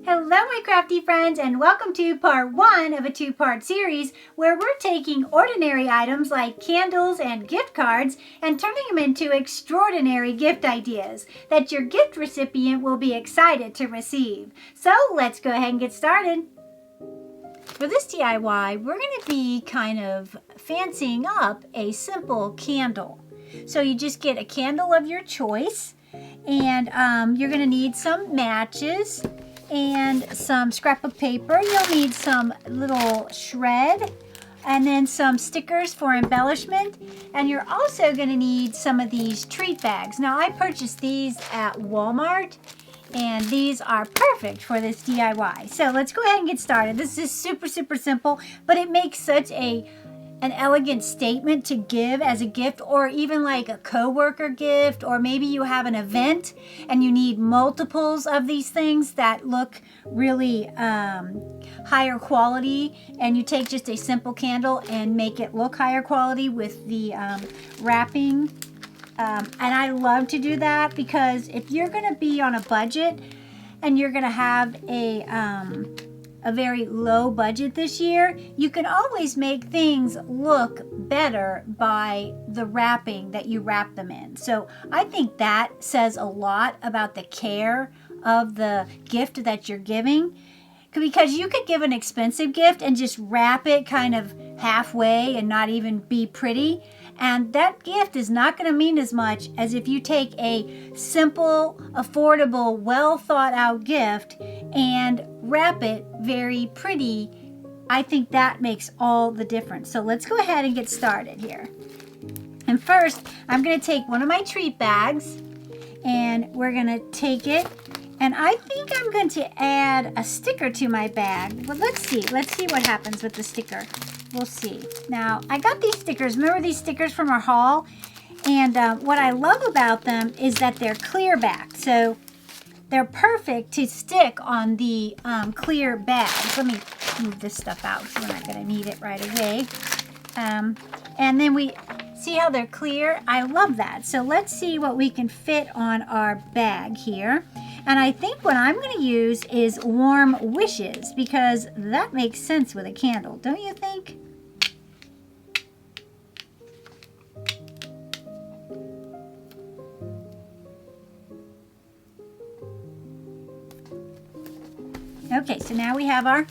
Hello my crafty friends, and welcome to part 1 of a 2-part series where we're taking ordinary items like candles and gift cards and turning them into extraordinary gift ideas that your gift recipient will be excited to receive. So let's go ahead and get started. For this DIY, we're going to be kind of fancying up a simple candle. So you just get a candle of your choice, and you're going to need some matches and some scrap of paper. You'll need some little shred and then some stickers for embellishment. And you're also going to need some of these treat bags. Now, I purchased these at Walmart, and these are perfect for this DIY. So let's go ahead and get started. This is super simple, but it makes such an elegant statement to give as a gift, or even like a coworker gift, or maybe you have an event and you need multiples of these things that look really higher quality, and you take just a simple candle and make it look higher quality with the wrapping. And I love to do that because if you're going to be on a budget and you're going to have a very low budget this year, you can always make things look better by the wrapping that you wrap them in. So I think that says a lot about the care of the gift that you're giving, because you could give an expensive gift and just wrap it kind of halfway and not even be pretty. And that gift is not going to mean as much as if you take a simple, affordable, well thought out gift and wrap it very pretty. I think that makes all the difference. So let's go ahead and get started here. And first, I'm going to take one of my treat bags, and we're going to take it. And I think I'm going to add a sticker to my bag. But let's see what happens with the sticker. We'll see. Now, I got these stickers. Remember these stickers from our haul? And what I love about them is that they're clear back. So they're perfect to stick on the clear bags. Let me move this stuff out because we're not going to need it right away. And then we see how they're clear? I love that. So let's see what we can fit on our bag here. And I think what I'm going to use is warm wishes, because that makes sense with a candle, don't you think? Okay, so now we have our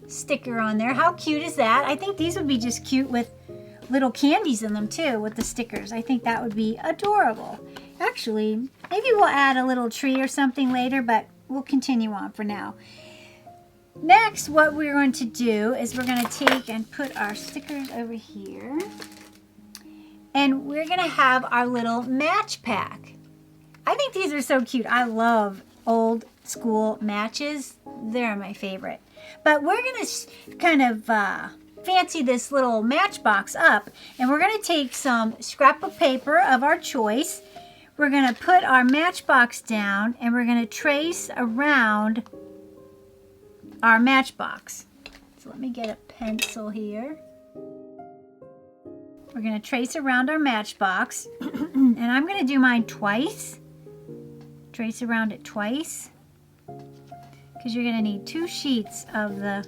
sticker on there. How cute is that? I think these would be just cute with little candies in them too, with the stickers. I think that would be adorable. Actually, maybe we'll add a little tree or something later, but we'll continue on for now. Next, what we're going to do is we're going to take and put our stickers over here. And we're going to have our little match pack. I think these are so cute. I love old school matches. They're my favorite. But we're going to kind of fancy this little matchbox up. And we're going to take some scrap of paper of our choice. We're going to put our matchbox down, and we're going to trace around our matchbox. So let me get a pencil here. We're going to trace around our matchbox, and I'm going to do mine twice. Trace around it twice, because you're going to need 2 sheets of the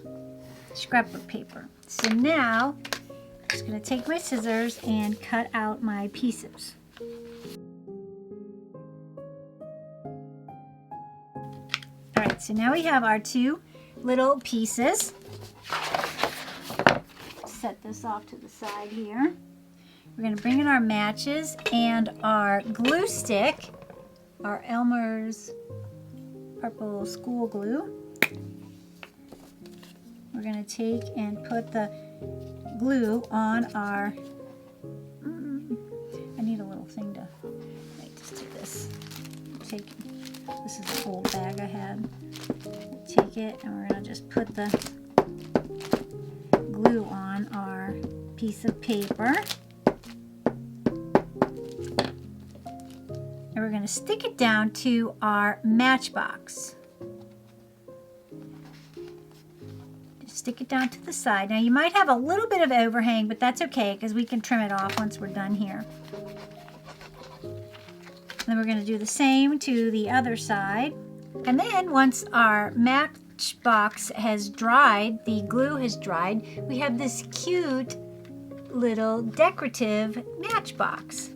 scrap of paper. So now, I'm just going to take my scissors and cut out my pieces. Alright, so now we have our 2 little pieces. Set this off to the side here. We're going to bring in our matches and our glue stick, our Elmer's purple school glue. We're going to take and put the glue on our... I need a little thing to... Wait, just do this. This is an old bag I had. Take it, and we're going to just put the glue on our piece of paper. And we're going to stick it down to our matchbox. Just stick it down to the side. Now you might have a little bit of overhang, but that's okay because we can trim it off once we're done here. Then we're going to do the same to the other side. And then once our matchbox has dried, the glue has dried, we have this cute little decorative matchbox.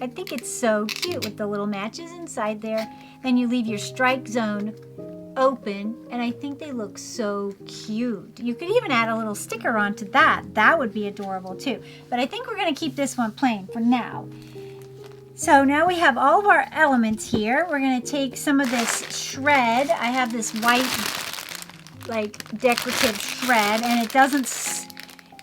I think it's so cute with the little matches inside there. Then you leave your strike zone open, and I think they look so cute. You could even add a little sticker onto that. That would be adorable too. But I think we're going to keep this one plain for now. So now we have all of our elements here. We're going to take some of this shred. I have this white, like, decorative shred, and it doesn't,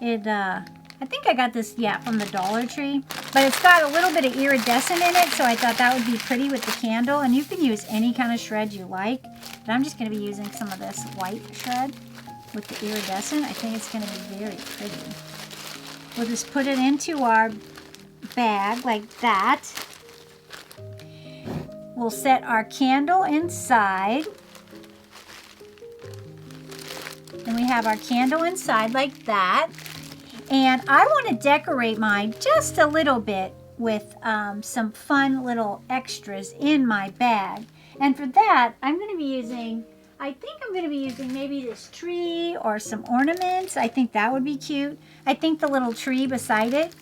I think I got this, yeah, from the Dollar Tree. But it's got a little bit of iridescent in it, so I thought that would be pretty with the candle. And you can use any kind of shred you like. But I'm just going to be using some of this white shred with the iridescent. I think it's going to be very pretty. We'll just put it into our bag like that. We'll set our candle inside. And we have our candle inside like that. And I want to decorate mine just a little bit with some fun little extras in my bag. And for that, I'm going to be using, I think I'm going to be using maybe this tree or some ornaments. I think that would be cute. I think the little tree beside it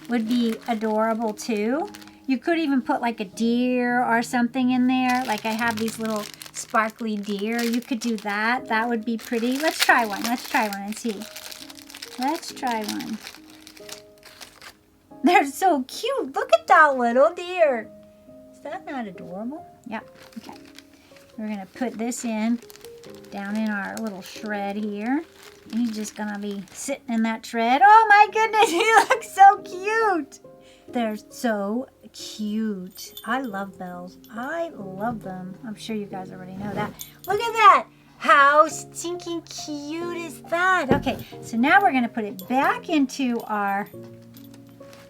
would be adorable too. You could even put like a deer or something in there. Like I have these little sparkly deer. You could do that. That would be pretty. Let's try one. Let's try one and see. Let's try one. They're so cute. Look at that little deer. Is that not adorable? Yep. Okay. We're going to put this in down in our little shred here. And he's just going to be sitting in that shred. Oh my goodness, he looks so cute. They're so cute. I love bells. I love them. I'm sure you guys already know that. Look at that. How stinking cute is that? Okay, so now we're going to put it back into our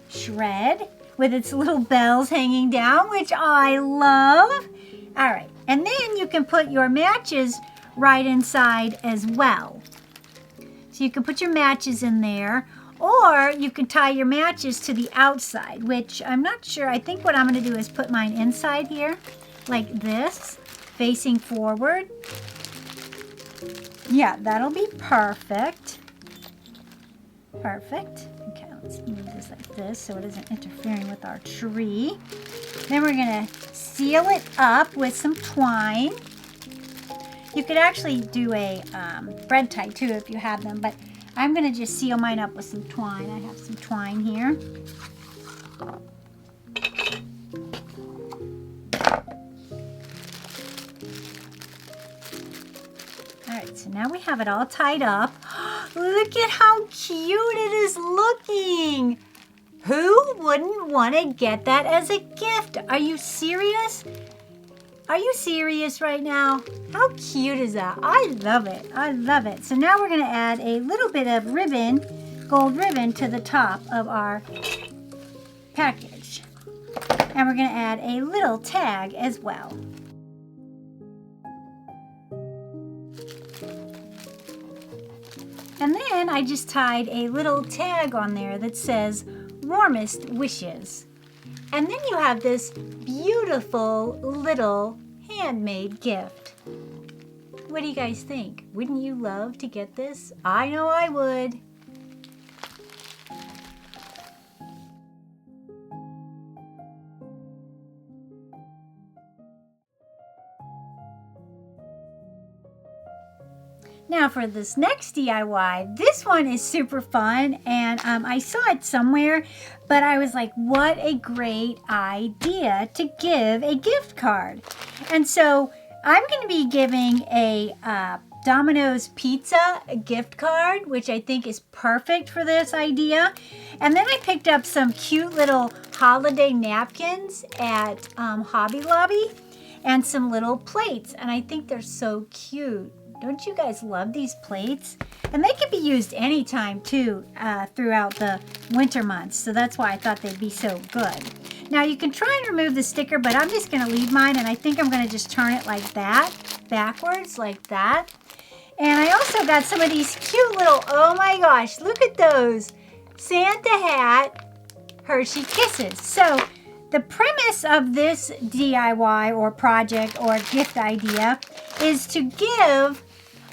shred with its little bells hanging down, which I love. All right, and then you can put your matches right inside as well. So you can put your matches in there, or you can tie your matches to the outside, which I'm not sure. I think what I'm going to do is put mine inside here, like this, facing forward. Yeah, that'll be perfect. Perfect. Okay, let's move this like this so it isn't interfering with our tree. Then we're going to seal it up with some twine. You could actually do a bread tie too if you have them, but I'm going to just seal mine up with some twine. I have some twine here. Alright, so now we have it all tied up. Look at how cute it is looking! Who wouldn't want to get that as a gift? Are you serious? Are you serious right now? How cute is that? I love it. I love it. So now we're going to add a little bit of ribbon, gold ribbon, to the top of our package. And we're going to add a little tag as well. And then I just tied a little tag on there that says warmest wishes. And then you have this beautiful little handmade gift. What do you guys think? Wouldn't you love to get this? I know I would. Now for this next DIY, this one is super fun, and I saw it somewhere, but I was like, what a great idea to give a gift card. And so I'm going to be giving a Domino's Pizza gift card, which I think is perfect for this idea. And then I picked up some cute little holiday napkins at Hobby Lobby and some little plates, and I think they're so cute. Don't you guys love these plates? And they can be used anytime too throughout the winter months. So that's why I thought they'd be so good. Now you can try and remove the sticker, but I'm just going to leave mine. And I think I'm going to just turn it like that, backwards like that. And I also got some of these cute little, oh my gosh, look at those. Santa hat Hershey Kisses. So The premise of this DIY or project or gift idea is to give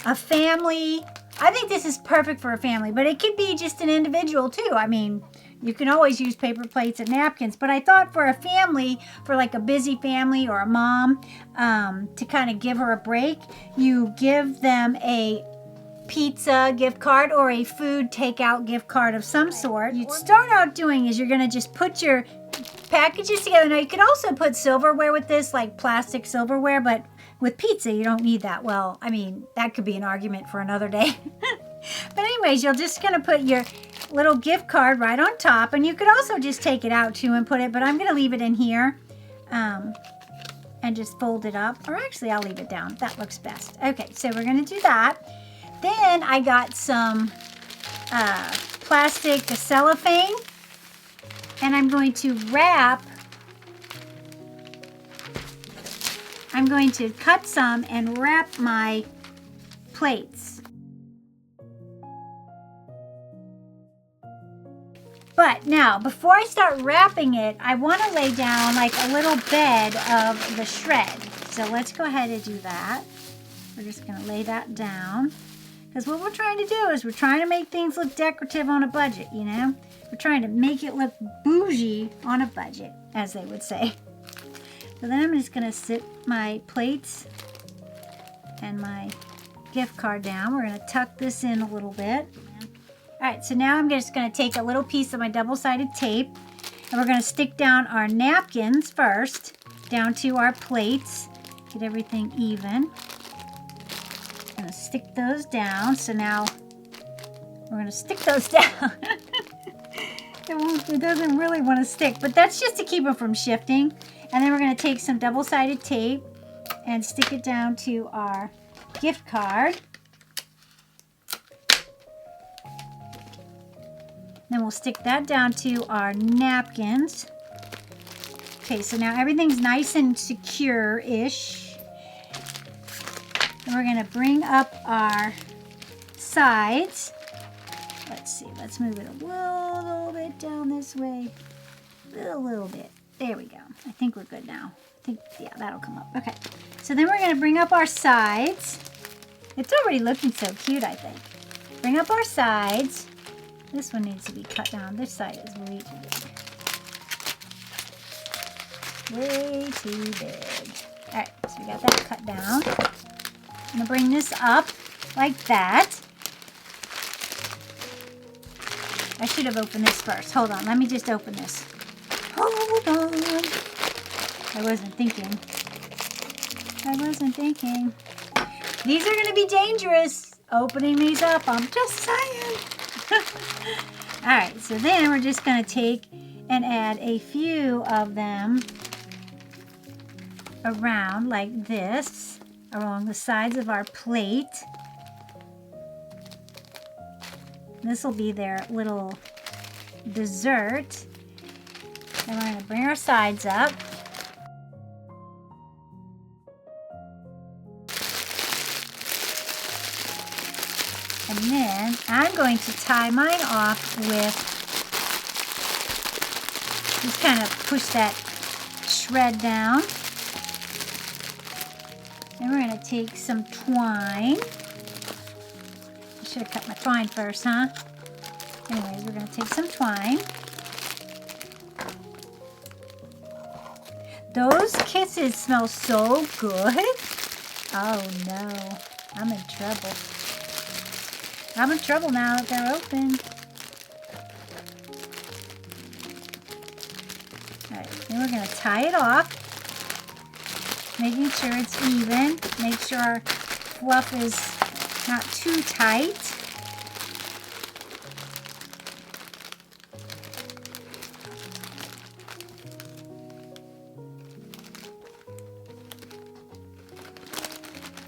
a family, I think this is perfect for a family, but it could be just an individual too. I mean, you can always use paper plates and napkins, but I thought for a family, for like a busy family or a mom, to kind of give her a break, you give them a pizza gift card or a food takeout gift card of some sort. You'd start out doing is you're going to just put your packages together. Now you could also put silverware with this, like plastic silverware, but with pizza you don't need that. Well, I mean, that could be an argument for another day. But anyways, you're just going to put your little gift card right on top, and you could also just take it out too and put it, but I'm going to leave it in here and just fold it up, or actually I'll leave it down. That looks best. Okay, so we're going to do that. Then I got some plastic cellophane, and I'm going to wrap, I'm going to cut some and wrap my plates. But now, before I start wrapping it, I want to lay down like a little bed of the shred. So let's go ahead and do that. We're just going to lay that down. Because what we're trying to do is we're trying to make things look decorative on a budget, you know? We're trying to make it look bougie on a budget, as they would say. So then I'm just going to sit my plates and my gift card down. We're going to tuck this in a little bit. All right, so now I'm just going to take a little piece of my double-sided tape, and we're going to stick down our napkins first, down to our plates, get everything even. I'm going to stick those down. So now we're going to stick those down. It doesn't really want to stick, but that's just to keep them from shifting. And then we're going to take some double-sided tape and stick it down to our gift card. Then we'll stick that down to our napkins. Okay, so now everything's nice and secure-ish. And we're going to bring up our sides. Let's see, let's move it a little bit down this way. A little bit. There we go. I think we're good now. I think, yeah, that'll come up. Okay, so then we're going to bring up our sides. It's already looking so cute, I think. Bring up our sides. This one needs to be cut down. This side is way too big. Way too big. All right, so we got that cut down. I'm going to bring this up like that. I should have opened this first. Hold on, let me just open this. Hold on. I wasn't thinking. These are going to be dangerous, opening these up. I'm just saying. Alright, so then we're just going to take and add a few of them around like this, along the sides of our plate. This will be their little dessert. And we're going to bring our sides up. And then I'm going to tie mine off with, just kind of push that shred down. And we're going to take some twine. I should have cut my twine first, huh? Anyways, we're going to take some twine. Those kisses smell so good. Oh no, I'm in trouble. I'm in trouble now that they're open. Alright, then we're going to tie it off. Making sure it's even. Make sure our fluff is not too tight.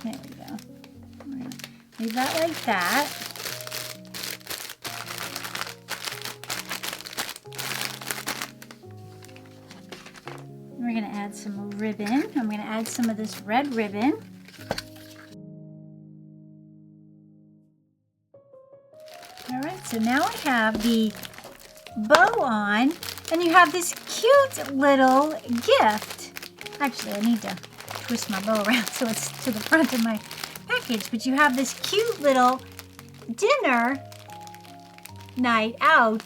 There we go. We're going to leave that like that. We're going to add some ribbon. I'm going to add some of this red ribbon. Alright, so now I have the bow on, And you have this cute little gift. Actually, I need to twist my bow around so it's to the front of my package. But you have this cute little dinner night out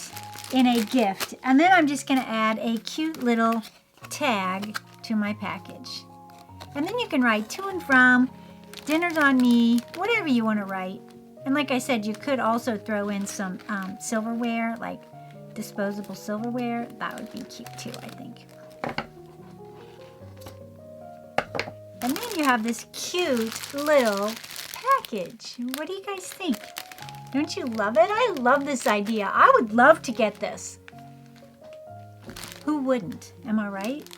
in a gift. And then I'm just going to add a cute little tag to my package. And then you can write to and from, dinner's on me, whatever you want to write. And like I said, you could also throw in some silverware, like disposable silverware. That would be cute too, I think. And then you have this cute little package. What do you guys think? Don't you love it? I love this idea. I would love to get this. Who wouldn't? Am I right?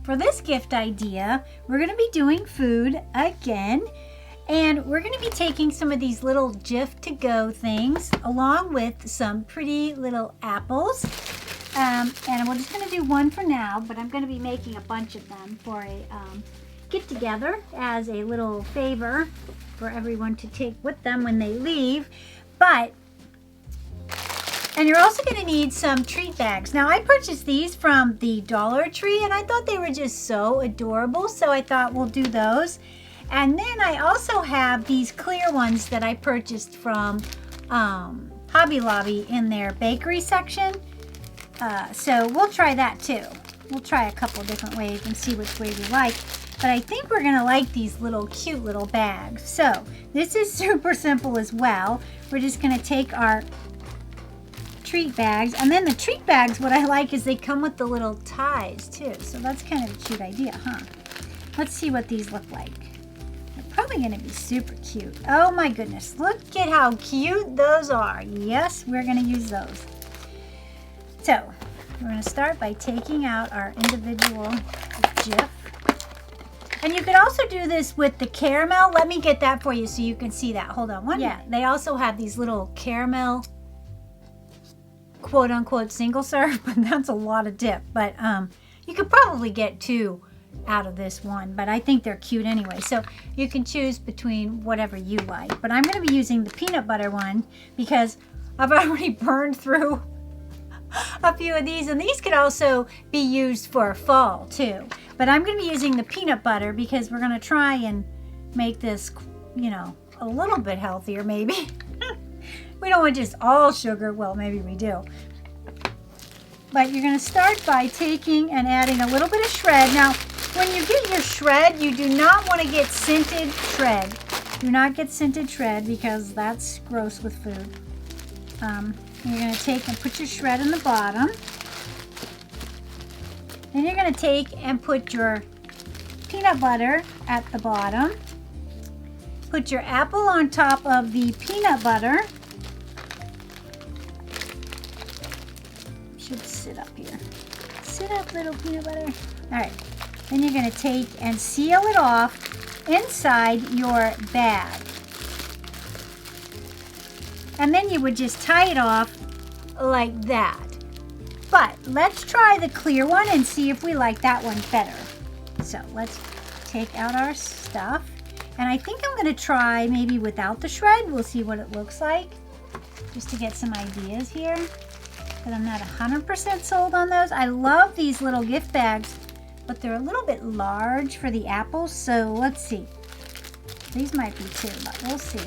For this gift idea, we're going to be doing food again, and we're going to be taking some of these little gift to go things along with some pretty little apples, and we're just going to do one for now, but I'm going to be making a bunch of them for a get together as a little favor for everyone to take with them when they leave. And you're also going to need some treat bags. Now, I purchased these from the Dollar Tree, and I thought they were just so adorable, so I thought we'll do those. And then I also have these clear ones that I purchased from Hobby Lobby in their bakery section. So we'll try that too. We'll try a couple different ways and see which way we like. But I think we're going to like these little cute little bags. So this is super simple as well. We're just going to take our treat bags, and then the treat bags, what I like is they come with the little ties too, so that's kind of a cute idea, huh? Let's see what these look like. They're probably going to be super cute. Oh my goodness, look at how cute those are. Yes, we're going to use those. So we're going to start by taking out our individual Jif. And you could also do this with the caramel. Let me get that for you so you can see that. Hold on one minute. They also have these little caramel quote-unquote single serve, but that's a lot of dip. But you could probably get 2 out of this one, but I think they're cute anyway. So you can choose between whatever you like. But I'm going to be using the peanut butter one because I've already burned through a few of these, and these could also be used for fall too. But I'm going to be using the peanut butter because we're going to try and make this, you know, a little bit healthier maybe. We don't want just all sugar. Well, maybe we do. But you're going to start by taking and adding a little bit of shred. Now, when you get your shred, you do not want to get scented shred. Do not get scented shred because that's gross with food. You're going to take and put your shred in the bottom. Then you're going to take and put your peanut butter at the bottom. Put your apple on top of the peanut butter. Should sit up here. Sit up, little peanut butter. All right. Then you're going to take and seal it off inside your bag. And then you would just tie it off like that. But let's try the clear one and see if we like that one better. So let's take out our stuff. And I think I'm going to try maybe without the shred. We'll see what it looks like. Just to get some ideas here. But I'm not 100% sold on those. I love these little gift bags, but they're a little bit large for the apples. So let's see. These might be too, but we'll see.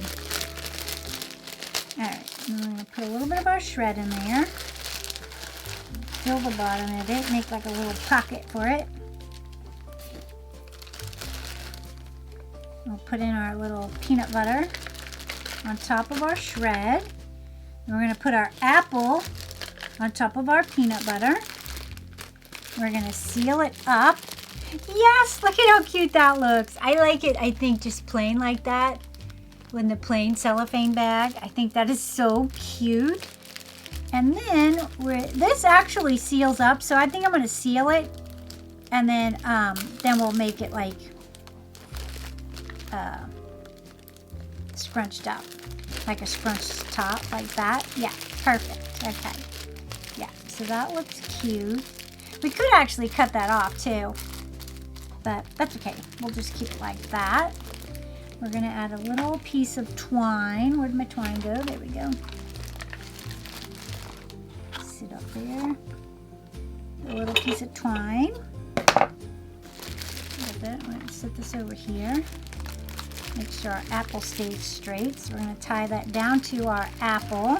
All right, and we're going to put a little bit of our shred in there. Fill the bottom of it, make like a little pocket for it. We'll put in our little peanut butter on top of our shred. And we're going to put our apple on top of our peanut butter. We're going to seal it up. Yes, look at how cute that looks. I like it, I think, just plain like that. In the plain cellophane bag. I think that is so cute. And then this actually seals up, so I think I'm going to seal it, and then we'll make it like scrunched up, like a scrunched top, like that. Yeah, perfect. Okay. Yeah, so that looks cute. We could actually cut that off too. but that's okay. We'll just keep it like that. We're gonna add a little piece of twine. Where'd my twine go? There we go. Sit up there. A little piece of twine. A little bit. I'm gonna set this over here. Make sure our apple stays straight. So we're gonna tie that down to our apple.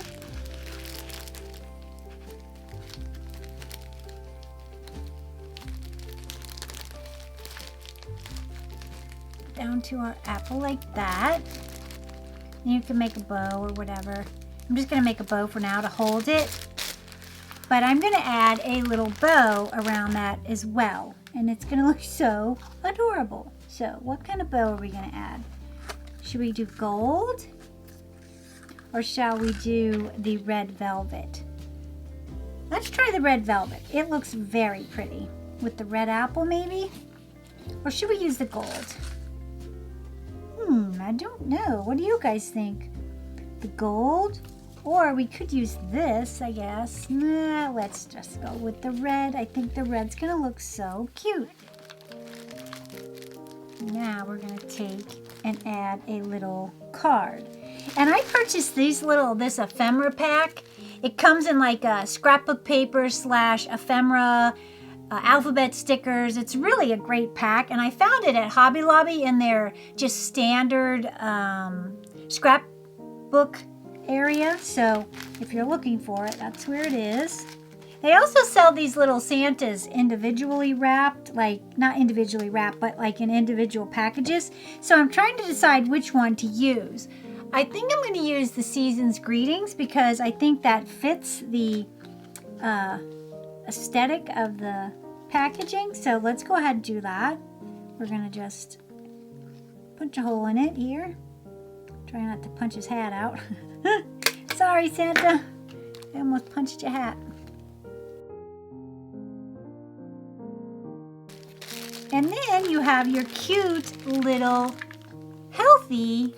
Down to our apple like that. And you can make a bow or whatever. I'm just gonna make a bow for now to hold it. But I'm gonna add a little bow around that as well. And it's gonna look so adorable. So what kind of bow are we gonna add? Should we do gold? Or shall we do the red velvet? Let's try the red velvet. It looks very pretty. With the red apple maybe? Or should we use the gold? I don't know. What do you guys think? The gold? Or we could use this, I guess. Nah, let's just go with the red. I think the red's gonna look so cute. Now we're gonna take and add a little card. And I purchased this ephemera pack. It comes in like a scrapbook paper / ephemera, alphabet stickers. It's really a great pack, and I found it at Hobby Lobby in their just standard scrapbook area. So if you're looking for it, that's where it is. They also sell these little Santas individually wrapped, like not individually wrapped, but like in individual packages. So I'm trying to decide which one to use. I think I'm going to use the Season's Greetings because I think that fits the aesthetic of the packaging. So let's go ahead and do that. We're going to just punch a hole in it here. Try not to punch his hat out. Sorry, Santa. I almost punched your hat. And then you have your cute little healthy-ish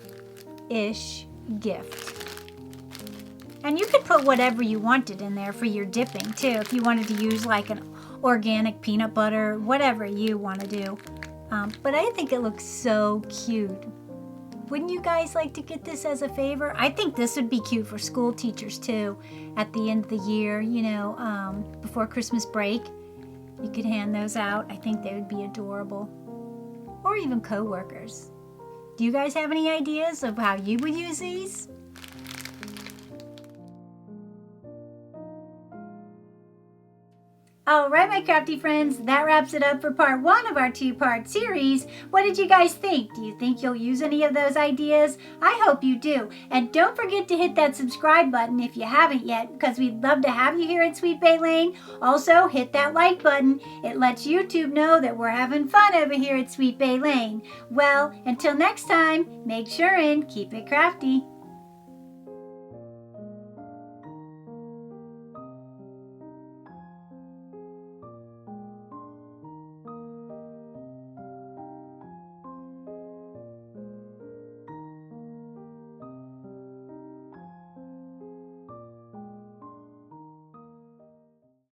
gift. And you could put whatever you wanted in there for your dipping too. If you wanted to use like an organic peanut butter, whatever you want to do. But I think it looks so cute. Wouldn't you guys like to get this as a favor? I think this would be cute for school teachers too. At the end of the year, you know, before Christmas break, you could hand those out. I think they would be adorable. Or even co-workers. Do you guys have any ideas of how you would use these? All right, my crafty friends, that wraps it up for part 1 of our 2-part series. What did you guys think? Do you think you'll use any of those ideas? I hope you do. And don't forget to hit that subscribe button if you haven't yet, because we'd love to have you here at Sweet Bay Lane. Also, hit that like button. It lets YouTube know that we're having fun over here at Sweet Bay Lane. Well, until next time, make sure and keep it crafty.